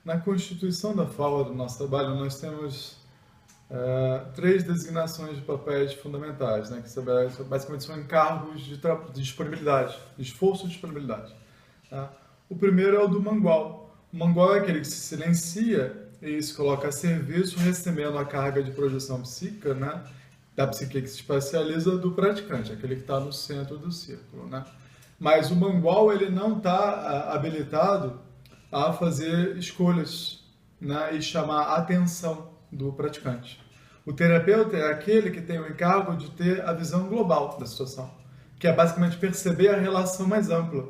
Na constituição da FAO do nosso trabalho, nós temos três designações de papéis fundamentais, né, que basicamente são encargos de disponibilidade, de esforço e disponibilidade. Tá? O primeiro é o do mangual. O mangual é aquele que se silencia e se coloca a serviço, recebendo a carga de projeção psíquica, né, da psique que se espacializa do praticante, aquele que está no centro do círculo. Né? Mas o mangual ele não está habilitado a fazer escolhas, né, e chamar a atenção do praticante. O terapeuta é aquele que tem o encargo de ter a visão global da situação, que é basicamente perceber a relação mais ampla.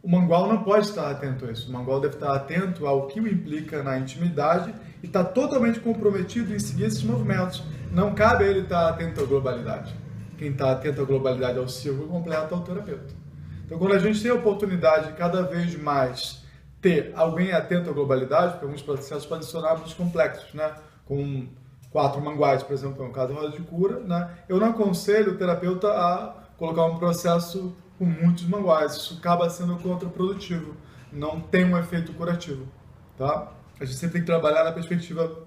O mangual não pode estar atento a isso. O mangual deve estar atento ao que o implica na intimidade e está totalmente comprometido em seguir esses movimentos. Não cabe a ele estar atento à globalidade. Quem está atento à globalidade ao círculo completo é o terapeuta. Então, quando a gente tem a oportunidade de cada vez mais ter alguém atento à globalidade, porque alguns processos podem se tornar muito complexos, né? Com 4 manguais, por exemplo, no caso da roda de cura, né? Eu não aconselho o terapeuta a colocar um processo com muitos manguais. Isso acaba sendo contraprodutivo, não tem um efeito curativo. Tá? A gente sempre tem que trabalhar na perspectiva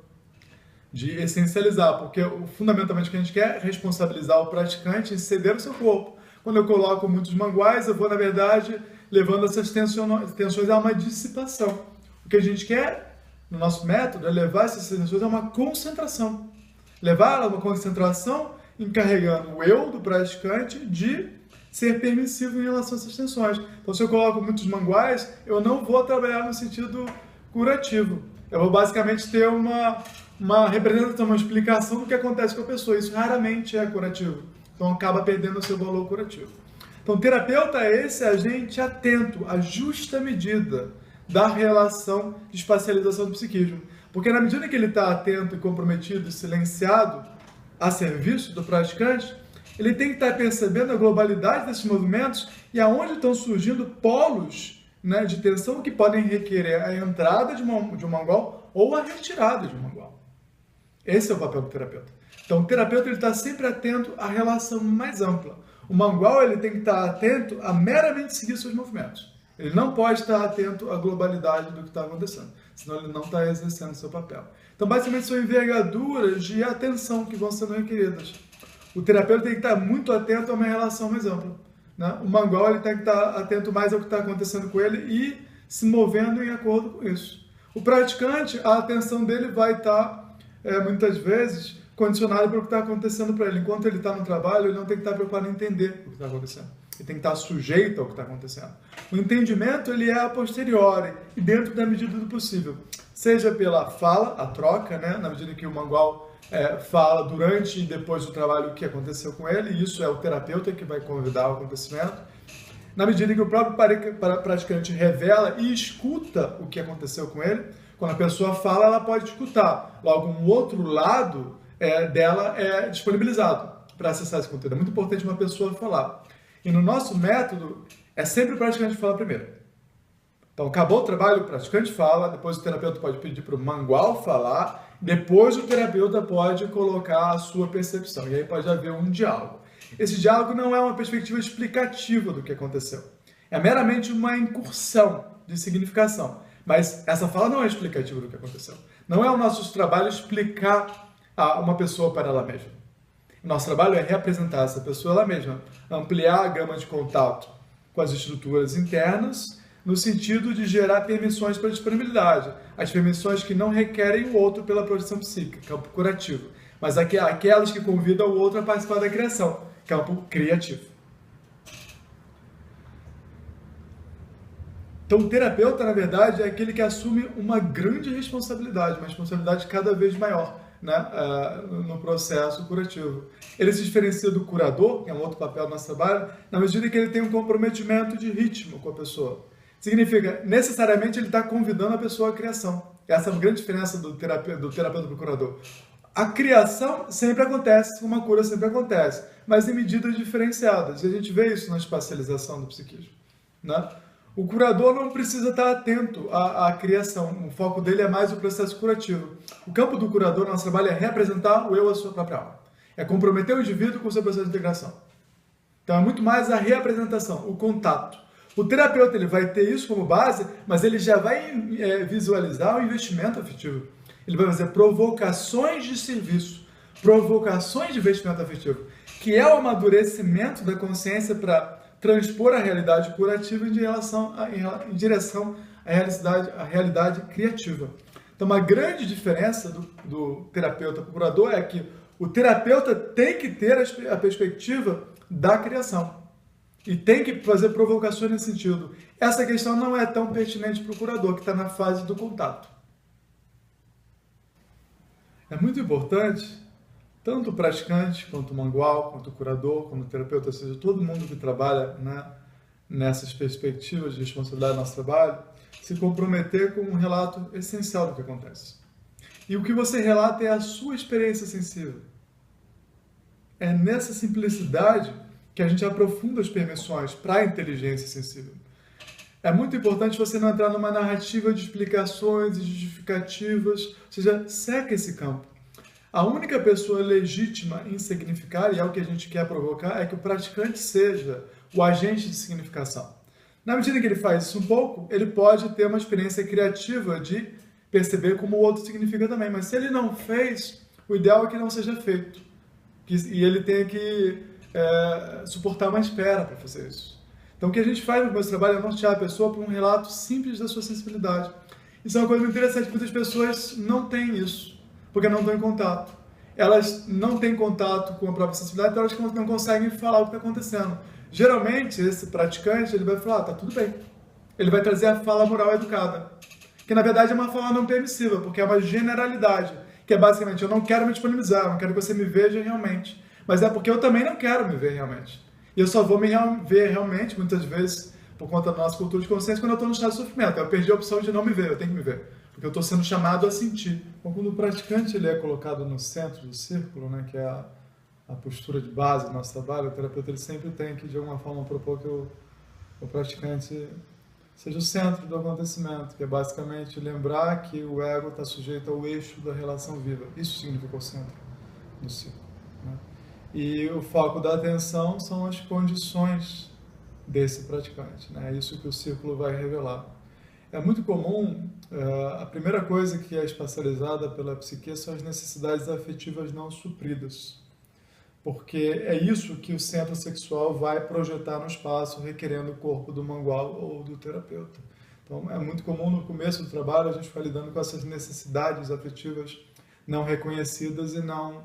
de essencializar, porque fundamentalmente o que a gente quer é responsabilizar o praticante em ceder o seu corpo. Quando eu coloco muitos manguais, eu vou, na verdade, levando essas tensões a uma dissipação. O que a gente quer, no nosso método, é levar essas tensões a uma concentração. Levar a uma concentração encarregando o eu do praticante de ser permissivo em relação a essas tensões. Então, se eu coloco muitos manguais, eu não vou trabalhar no sentido curativo. Eu vou basicamente ter uma representação, uma explicação do que acontece com a pessoa. Isso raramente é curativo. Então, acaba perdendo o seu valor curativo. Então, o terapeuta é esse agente atento à justa medida da relação de espacialização do psiquismo. Porque na medida que ele está atento e comprometido e silenciado a serviço do praticante, ele tem que estar percebendo a globalidade desses movimentos e aonde estão surgindo polos, né, de tensão que podem requerer a entrada de um mangual ou a retirada de um mangual. Esse é o papel do terapeuta. Então, o terapeuta ele está sempre atento à relação mais ampla. O mangual ele tem que estar atento a meramente seguir seus movimentos. Ele não pode estar atento à globalidade do que está acontecendo, senão ele não está exercendo seu papel. Então, basicamente, são envergaduras de atenção que vão sendo requeridas. O terapeuta tem que estar muito atento a uma relação mais ampla. Né? O mangual ele tem que estar atento mais ao que está acontecendo com ele e se movendo em acordo com isso. O praticante, a atenção dele vai estar, muitas vezes, condicionada pelo que está acontecendo para ele. Enquanto ele está no trabalho, ele não tem que estar preocupado em entender o que está acontecendo. Ele tem que estar sujeito ao que está acontecendo. O entendimento ele é a posteriori e dentro da medida do possível. Seja pela fala, a troca, né? Na medida que o mangual fala durante e depois do trabalho o que aconteceu com ele, e isso é o terapeuta que vai convidar o acontecimento. Na medida que o próprio praticante revela e escuta o que aconteceu com ele, quando a pessoa fala, ela pode escutar. Logo, um outro lado dela é disponibilizado para acessar esse conteúdo. É muito importante uma pessoa falar. E no nosso método, é sempre o praticante que fala primeiro. Então, acabou o trabalho, o praticante fala, depois o terapeuta pode pedir para o mangual falar, depois o terapeuta pode colocar a sua percepção. E aí pode haver um diálogo. Esse diálogo não é uma perspectiva explicativa do que aconteceu. É meramente uma incursão de significação. Mas essa fala não é explicativa do que aconteceu. Não é o nosso trabalho explicar uma pessoa para ela mesma. O nosso trabalho é representar essa pessoa ela mesma, ampliar a gama de contato com as estruturas internas, no sentido de gerar permissões para disponibilidade. As permissões que não requerem o outro pela projeção psíquica, campo curativo, mas aquelas que convidam o outro a participar da criação, campo criativo. Então, o terapeuta, na verdade, é aquele que assume uma grande responsabilidade, uma responsabilidade cada vez maior, né, no processo curativo. Ele se diferencia do curador, que é um outro papel do nosso trabalho, na medida que ele tem um comprometimento de ritmo com a pessoa. Significa, necessariamente, ele está convidando a pessoa à criação. Essa é uma grande diferença do terapeuta para o curador. A criação sempre acontece, uma cura sempre acontece, mas em medidas diferenciadas. E a gente vê isso na espacialização do psiquismo. Né? O curador não precisa estar atento à criação. O foco dele é mais o processo curativo. O campo do curador, nosso trabalho é representar o eu, a sua própria alma. É comprometer o indivíduo com o seu processo de integração. Então é muito mais a reapresentação, o contato. O terapeuta ele vai ter isso como base, mas ele já vai visualizar o investimento afetivo. Ele vai fazer provocações de serviço, provocações de investimento afetivo, que é o amadurecimento da consciência para transpor a realidade curativa em direção à realidade criativa. Então, uma grande diferença do terapeuta para o curador é que o terapeuta tem que ter a perspectiva da criação e tem que fazer provocações nesse sentido. Essa questão não é tão pertinente para o curador, que está na fase do contato. É muito importante, tanto o praticante, quanto o mangual, quanto o curador, quanto o terapeuta, ou seja, todo mundo que trabalha nessas perspectivas de responsabilidade do nosso trabalho, se comprometer com um relato essencial do que acontece. E o que você relata é a sua experiência sensível. É nessa simplicidade que a gente aprofunda as permissões para a inteligência sensível. É muito importante você não entrar numa narrativa de explicações e justificativas, ou seja, seca esse campo. A única pessoa legítima em significar, e é o que a gente quer provocar, é que o praticante seja o agente de significação. Na medida que ele faz isso um pouco, ele pode ter uma experiência criativa de perceber como o outro significa também. Mas se ele não fez, o ideal é que não seja feito. E ele tenha que suportar uma espera para fazer isso. Então o que a gente faz no nosso trabalho é nortear a pessoa para um relato simples da sua sensibilidade. Isso é uma coisa muito interessante, muitas pessoas não têm isso, porque não estão em contato. Elas não têm contato com a própria sensibilidade, então elas não conseguem falar o que está acontecendo. Geralmente, esse praticante, ele vai falar, tá tudo bem. Ele vai trazer a fala moral educada, que na verdade é uma fala não permissiva, porque é uma generalidade, que é basicamente, eu não quero me disponibilizar, eu não quero que você me veja realmente, mas é porque eu também não quero me ver realmente. E eu só vou me ver realmente, muitas vezes, por conta da nossa cultura de consciência, quando eu estou no estado de sofrimento. Eu perdi a opção de não me ver, eu tenho que me ver, porque eu estou sendo chamado a sentir. Então, quando o praticante ele é colocado no centro do círculo, né, que é a postura de base do nosso trabalho, o terapeuta ele sempre tem que, de alguma forma, propor que o praticante seja o centro do acontecimento, que é basicamente lembrar que o ego está sujeito ao eixo da relação viva. Isso significa o centro do círculo, né? E o foco da atenção são as condições desse praticante, né? É isso que o círculo vai revelar. É muito comum, a primeira coisa que é espacializada pela psique são as necessidades afetivas não supridas, porque é isso que o centro sexual vai projetar no espaço, requerendo o corpo do mangual ou do terapeuta. Então, é muito comum no começo do trabalho a gente ficar lidando com essas necessidades afetivas não reconhecidas e não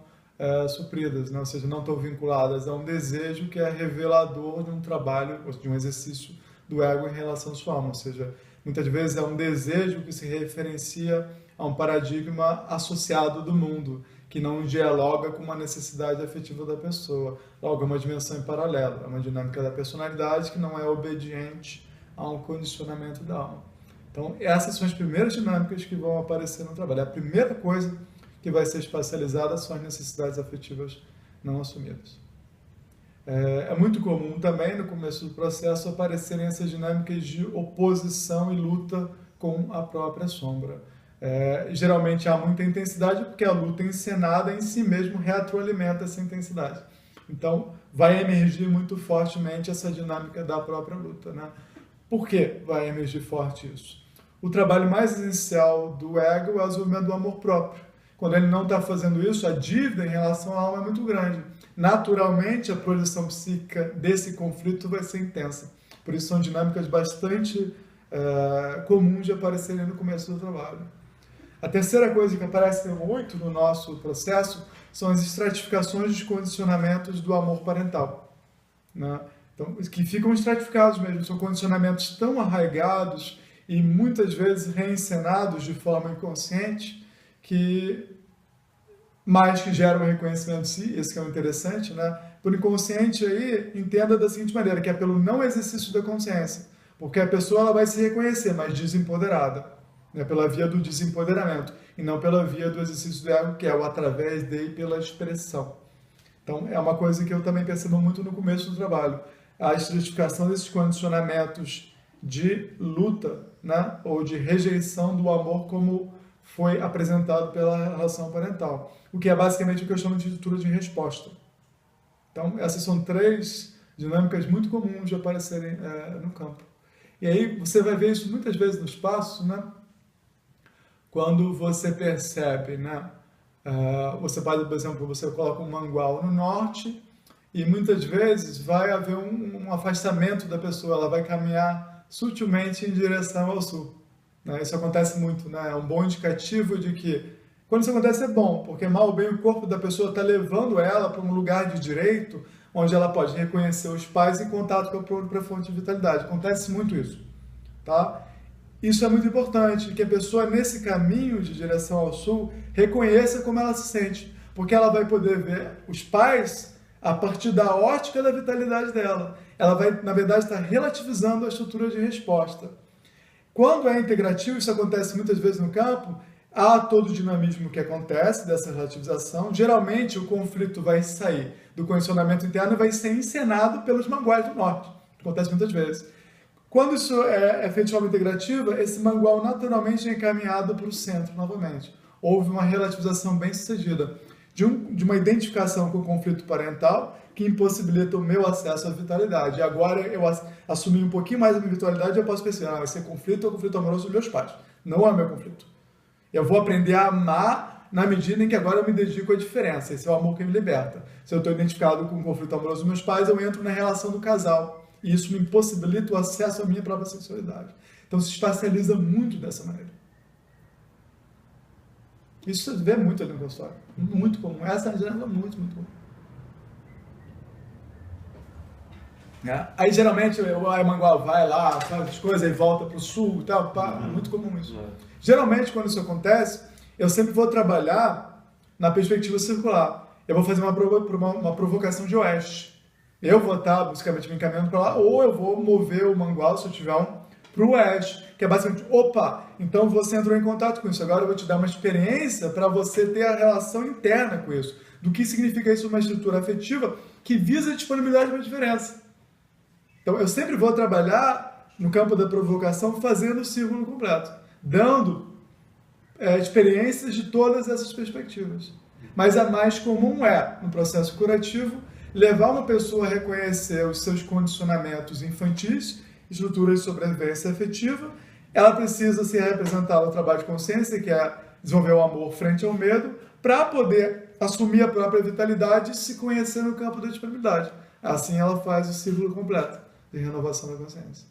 supridas, né? Ou seja, não estão vinculadas a um desejo que é revelador de um trabalho, ou de um exercício do ego em relação à sua alma. Ou seja, muitas vezes é um desejo que se referencia a um paradigma associado do mundo, que não dialoga com uma necessidade afetiva da pessoa. Logo, é uma dimensão em paralelo, é uma dinâmica da personalidade que não é obediente a um condicionamento da alma. Então, essas são as primeiras dinâmicas que vão aparecer no trabalho. A primeira coisa que vai ser espacializada são as necessidades afetivas não assumidas. É muito comum também, no começo do processo, aparecerem essas dinâmicas de oposição e luta com a própria sombra. Geralmente há muita intensidade, porque a luta encenada em si mesmo retroalimenta essa intensidade. Então, vai emergir muito fortemente essa dinâmica da própria luta, né? Por que vai emergir forte isso? O trabalho mais essencial do ego é o desenvolvimento do amor próprio. Quando ele não está fazendo isso, a dívida em relação à alma é muito grande. Naturalmente, a projeção psíquica desse conflito vai ser intensa. Por isso, são dinâmicas bastante comuns de aparecerem no começo do trabalho. A terceira coisa que aparece muito no nosso processo são as estratificações dos condicionamentos do amor parental, né? Então, que ficam estratificados mesmo, são condicionamentos tão arraigados e muitas vezes reencenados de forma inconsciente, mas que geram o reconhecimento de si, esse que é o interessante, né? Por inconsciente aí, entenda da seguinte maneira, que é pelo não exercício da consciência, porque a pessoa ela vai se reconhecer, mas desempoderada, né? Pela via do desempoderamento, e não pela via do exercício do ego, que é o através de e pela expressão. Então, é uma coisa que eu também percebo muito no começo do trabalho, a estratificação desses condicionamentos de luta, né? Ou de rejeição do amor como foi apresentado pela relação parental, o que é basicamente o que eu chamo de estrutura de resposta. Então, essas são três dinâmicas muito comuns de aparecerem no campo. E aí você vai ver isso muitas vezes nos passos, né? Quando você percebe, né? Você pode, por exemplo, você coloca um mangual no norte e muitas vezes vai haver um afastamento da pessoa, ela vai caminhar sutilmente em direção ao sul. Né? Isso acontece muito, né? É um bom indicativo de que, quando isso acontece é bom, porque mal ou bem o corpo da pessoa está levando ela para um lugar de direito, onde ela pode reconhecer os pais em contato com a própria fonte de vitalidade. Acontece muito isso, tá? Isso é muito importante, que a pessoa, nesse caminho de direção ao sul, reconheça como ela se sente, porque ela vai poder ver os pais a partir da ótica da vitalidade dela. Ela vai, na verdade, estar relativizando a estrutura de resposta. Quando é integrativo, isso acontece muitas vezes no campo, há todo o dinamismo que acontece dessa relativização. Geralmente, o conflito vai sair do condicionamento interno e vai ser encenado pelos manguais do norte. Acontece muitas vezes. Quando isso é feito de forma integrativa, esse mangual naturalmente é encaminhado para o centro novamente. Houve uma relativização bem sucedida de uma identificação com o conflito parental que impossibilita o meu acesso à vitalidade. E agora eu assumi um pouquinho mais a minha vitalidade e eu posso pensar, vai ser conflito ou conflito amoroso dos meus pais. Não é meu conflito. Eu vou aprender a amar na medida em que agora eu me dedico à diferença. Esse é o amor que me liberta. Se eu estou identificado com o conflito amoroso dos meus pais, eu entro na relação do casal. E isso me impossibilita o acesso à minha própria sexualidade. Então se espacializa muito dessa maneira. Isso você vê muito ali no consultório. Muito comum. Essa é muito, muito comum. Aí geralmente o mangual vai lá, faz as coisas, aí volta para o sul e tal. É muito comum isso. Geralmente quando isso acontece, eu sempre vou trabalhar na perspectiva circular. Eu vou fazer uma provocação de oeste. Eu vou estar basicamente me encaminhando para lá, ou eu vou mover o mangual, se eu tiver um, para o oeste, que é basicamente, opa, então você entrou em contato com isso, agora eu vou te dar uma experiência para você ter a relação interna com isso, do que significa isso uma estrutura afetiva que visa a disponibilidade para a diferença. Então eu sempre vou trabalhar no campo da provocação fazendo o círculo completo, dando experiências de todas essas perspectivas. Mas a mais comum é, no processo curativo, levar uma pessoa a reconhecer os seus condicionamentos infantis, estruturas de sobrevivência afetiva. Ela precisa se representar no trabalho de consciência, que é desenvolver o amor frente ao medo, para poder assumir a própria vitalidade e se conhecer no campo da disponibilidade. Assim ela faz o ciclo completo de renovação da consciência.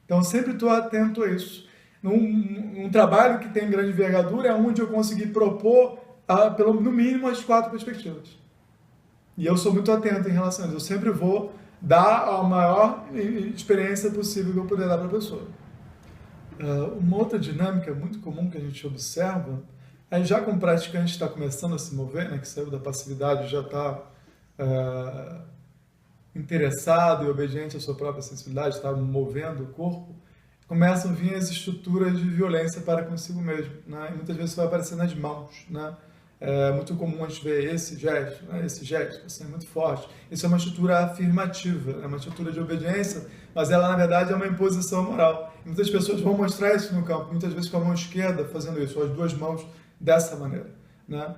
Então sempre estou atento a isso. Um trabalho que tem grande envergadura é onde eu consegui propor, no mínimo, as 4 perspectivas. E eu sou muito atento em relação a isso. Eu sempre vou dar a maior experiência possível que eu puder dar para a pessoa. Uma outra dinâmica muito comum que a gente observa, aí já como praticante está começando a se mover, né, que saiu da passividade, já está interessado e obediente à sua própria sensibilidade, está movendo o corpo, começam a vir as estruturas de violência para consigo mesmo. Né? E muitas vezes isso vai aparecer nas mãos, né? É muito comum a gente ver esse gesto, né? Esse gesto, assim, muito forte. Isso é uma estrutura afirmativa, é uma estrutura de obediência, mas ela, na verdade, é uma imposição moral. E muitas pessoas vão mostrar isso no campo, muitas vezes com a mão esquerda fazendo isso, ou as 2 mãos dessa maneira. Né?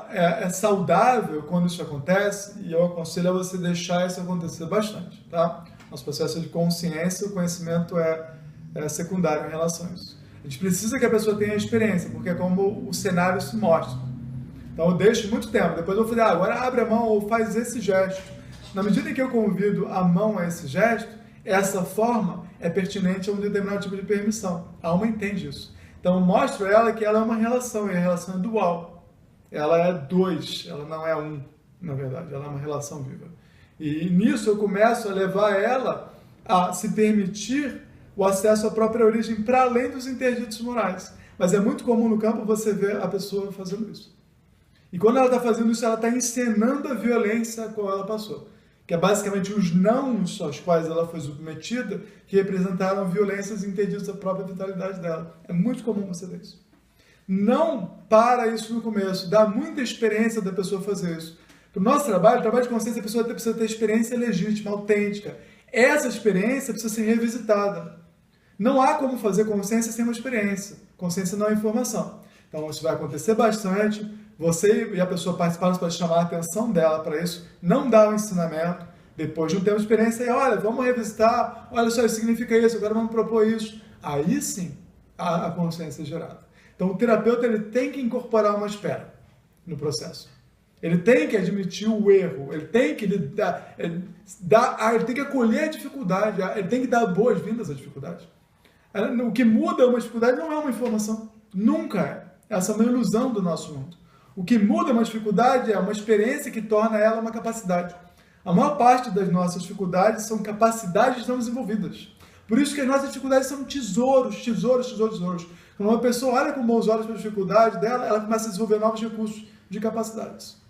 É saudável quando isso acontece, e eu aconselho a você deixar isso acontecer bastante. Tá? Nosso processo de consciência, o conhecimento é secundário em relação a isso. A gente precisa que a pessoa tenha experiência, porque é como o cenário se mostra. Então eu deixo muito tempo, depois eu vou falar, agora abre a mão ou faz esse gesto. Na medida em que eu convido a mão a esse gesto, essa forma é pertinente a um determinado tipo de permissão. A alma entende isso. Então eu mostro a ela que ela é uma relação, e a relação é dual. Ela é 2, ela não é 1, na verdade, ela é uma relação viva. E nisso eu começo a levar ela a se permitir o acesso à própria origem para além dos interditos morais. Mas é muito comum no campo você ver a pessoa fazendo isso. E quando ela está fazendo isso, ela está encenando a violência a qual ela passou. Que é basicamente os nãos aos quais ela foi submetida, que representaram violências interditas à própria vitalidade dela. É muito comum você ver isso. Não para isso no começo. Dá muita experiência da pessoa fazer isso. Para o nosso trabalho de consciência, a pessoa precisa ter experiência legítima, autêntica. Essa experiência precisa ser revisitada. Não há como fazer consciência sem uma experiência. Consciência não é informação. Então isso vai acontecer bastante. Você e a pessoa participaram para chamar a atenção dela para isso. Não dá o ensinamento. Depois de um tempo de experiência, olha, vamos revisitar, olha só, isso significa isso, agora vamos propor isso. Aí sim, a consciência é gerada. Então, o terapeuta ele tem que incorporar uma espera no processo. Ele tem que admitir o erro, ele tem que lidar, ele tem que acolher a dificuldade, ele tem que dar boas-vindas à dificuldade. O que muda uma dificuldade não é uma informação, nunca é. Essa é uma ilusão do nosso mundo. O que muda uma dificuldade é uma experiência que torna ela uma capacidade. A maior parte das nossas dificuldades são capacidades não desenvolvidas. Por isso que as nossas dificuldades são tesouros, tesouros, tesouros, tesouros. Quando uma pessoa olha com bons olhos para a dificuldade dela, ela começa a desenvolver novos recursos de capacidades.